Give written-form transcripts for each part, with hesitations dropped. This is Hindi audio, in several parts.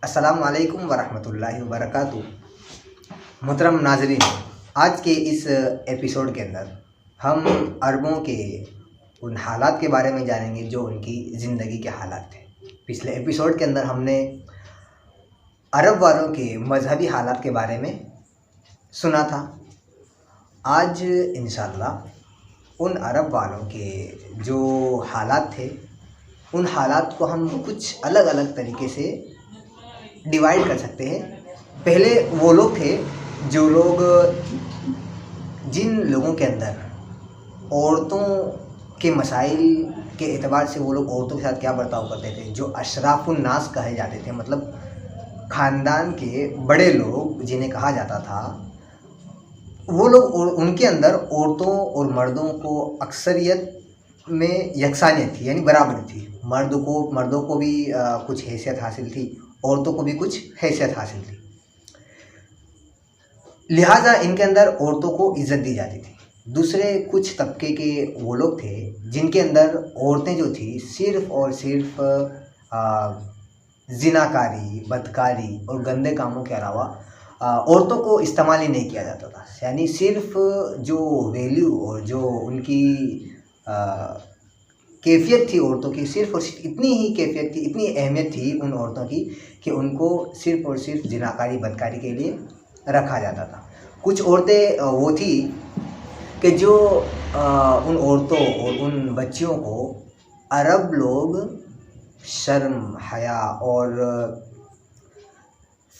अस्सलाम वालेकुम वरहमतुल्लाहि वबरकातुहू। मोहतरम नाज़रीन, आज के इस एपिसोड के अंदर हम अरबों के उन हालात के बारे में जानेंगे जो उनकी ज़िंदगी के हालात थे। पिछले एपिसोड के अंदर हमने अरब वालों के मजहबी हालात के बारे में सुना था। आज इंशाअल्लाह उन अरब वालों के जो हालात थे उन हालात को हम कुछ अलग अलग तरीके से डिवाइड कर सकते हैं। पहले वो लोग थे जो लोग जिन लोगों के अंदर औरतों के मसाइल के एतबार से वो लोग औरतों के साथ क्या बर्ताव करते थे, जो अशराफुन नास कहे जाते थे, मतलब ख़ानदान के बड़े लोग जिन्हें कहा जाता था, वो लोग उनके अंदर औरतों और मर्दों को अक्सरियत में यकसानियत थी, यानी बराबरी थी। मर्दों को भी कुछ हैसियत हासिल थी, औरतों को भी कुछ हैसियत हासिल थी। लिहाजा इनके अंदर औरतों को इज़्ज़त दी जाती थी। दूसरे कुछ तबके के वो लोग थे जिनके अंदर औरतें जो थी सिर्फ़ और सिर्फ ज़िनाकारी, बदकारी और गंदे कामों के अलावा औरतों को इस्तेमाल ही नहीं किया जाता था। यानी सिर्फ जो वैल्यू और जो उनकी कैफियत थी औरतों की, सिर्फ और सिर्फ इतनी ही कैफियत थी, इतनी अहमियत थी उन औरतों की कि उनको सिर्फ और सिर्फ ज़िनाकारी, बदकारी के लिए रखा जाता था। कुछ औरतें वो थी कि जो उन औरतों और उन बच्चियों को अरब लोग शर्म, हया और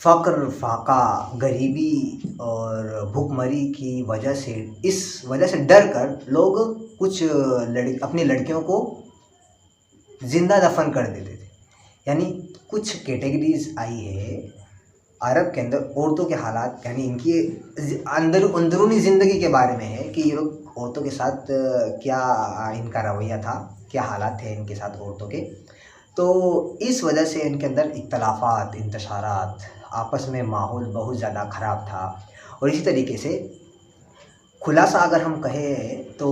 फ़क्र, फाका, गरीबी और भुखमरी की वजह से, इस वजह से डर कर लोग कुछ अपनी लड़कियों को ज़िंदा दफन कर देते थे। यानी कुछ कैटेगरीज़ आई है अरब के अंदर औरतों के हालात, यानी इनकी अंदरूनी ज़िंदगी के बारे में है कि ये लोग औरतों के साथ क्या इनका रवैया था, क्या हालात थे इनके साथ औरतों के। तो इस वजह से इनके अंदर इख्तलाफात, इंतशारात, आपस में माहौल बहुत ज़्यादा ख़राब था। और इसी तरीके से खुलासा अगर हम कहें तो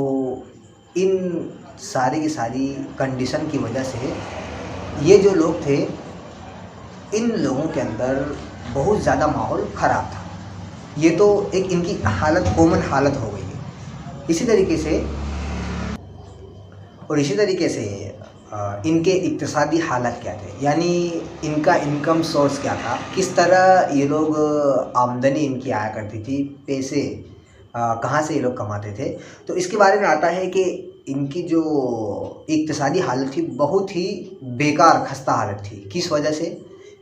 इन सारी की सारी कंडीशन की वजह से ये जो लोग थे, इन लोगों के अंदर बहुत ज़्यादा माहौल ख़राब था। ये तो एक इनकी हालत, कॉमन हालत हो गई है। इसी तरीके से इनके इक्तिसादी हालत क्या थे, यानी इनका इनकम सोर्स क्या था, किस तरह ये लोग आमदनी इनकी आया करती थी, पैसे कहाँ से ये लोग कमाते थे। तो इसके बारे में आता है कि इनकी जो इक्तिसादी हालत थी बहुत ही बेकार, खस्ता हालत थी। किस वजह से?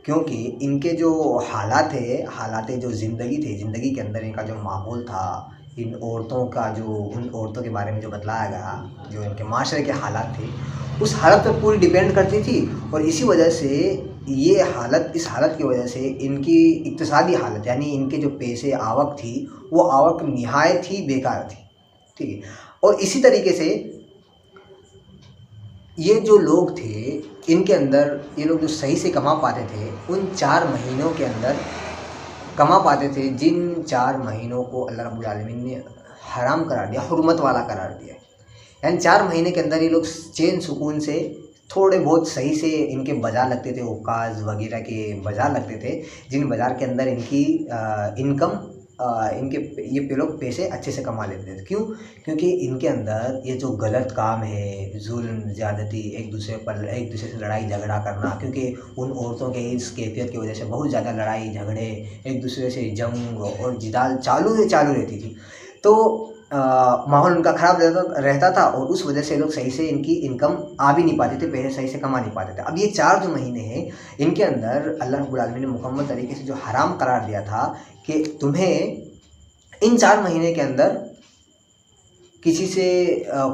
क्योंकि इनके जो हालात जो ज़िंदगी के अंदर इनका जो माहौल था, इन औरतों का जो, उन औरतों के बारे में जो बतलाया गया, जो इनके माशरे के हालात थे, उस हालत पर पूरी डिपेंड करती थी। और इसी वजह से इस हालत की वजह से इनकी इक्तिसादी हालत, यानी इनके जो पैसे आवक थी, वो आवक निहायत ही बेकार थी। ठीक है। और इसी तरीके से ये जो लोग थे, इनके अंदर ये लोग जो सही से कमा पाते थे, उन 4 महीनों के अंदर कमा पाते थे, जिन 4 महीनों को अल्लाह रब्बुल आलमीन ने हराम करार दिया, हुर्मत वाला करार दिया। यानी 4 महीने के अंदर ये लोग चैन सुकून से थोड़े बहुत सही से इनके बाज़ार लगते थे, उकाज़ वगैरह के बाज़ार लगते थे, जिन बाज़ार के अंदर इनकी इनकम, ये लोग पैसे अच्छे से कमा लेते थे। क्यों? क्योंकि इनके अंदर ये जो गलत काम है, जुल्म, ज़्यादती, एक दूसरे से लड़ाई झगड़ा करना, क्योंकि उन औरतों के इस कैफियत की वजह से बहुत ज़्यादा लड़ाई झगड़े, एक दूसरे से जंग और जिदाल चालू रहती थी। तो माहौल उनका ख़राब रहता था और उस वजह से लोग सही से इनकी इनकम आ भी नहीं पाते थे, पैसे सही से कमा नहीं पाते थे। अब ये 4 जो महीने हैं, इनके अंदर अल्लाह रब्बुल आलमीन ने मुकम्मल तरीके से जो हराम करार दिया था कि तुम्हें इन 4 महीने के अंदर किसी से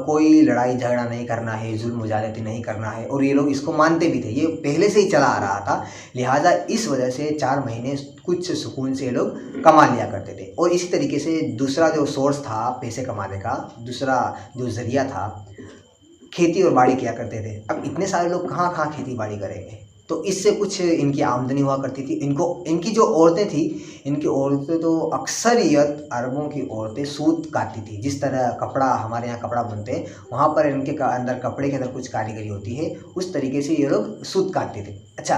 कोई लड़ाई झगड़ा नहीं करना है, जुल्म ज़्यादती नहीं करना है। और ये लोग इसको मानते भी थे, ये पहले से ही चला आ रहा था। लिहाजा इस वजह से 4 महीने कुछ सुकून से ये लोग कमा लिया करते थे। और इसी तरीके से दूसरा जो सोर्स था पैसे कमाने का, दूसरा जो ज़रिया था, खेती और बाड़ी किया करते थे। अब इतने सारे लोग कहाँ खेती बाड़ी करेंगे, तो इससे कुछ इनकी आमदनी हुआ करती थी। इनकी जो औरतें थी, इनकी औरतें तो अक्सरियत अरबों की औरतें सूत काटती थी। जिस तरह कपड़ा, हमारे यहाँ कपड़ा बुनते हैं, वहाँ पर इनके अंदर कपड़े के अंदर कुछ कारीगरी होती है, उस तरीके से ये लोग सूत काटते थे। अच्छा,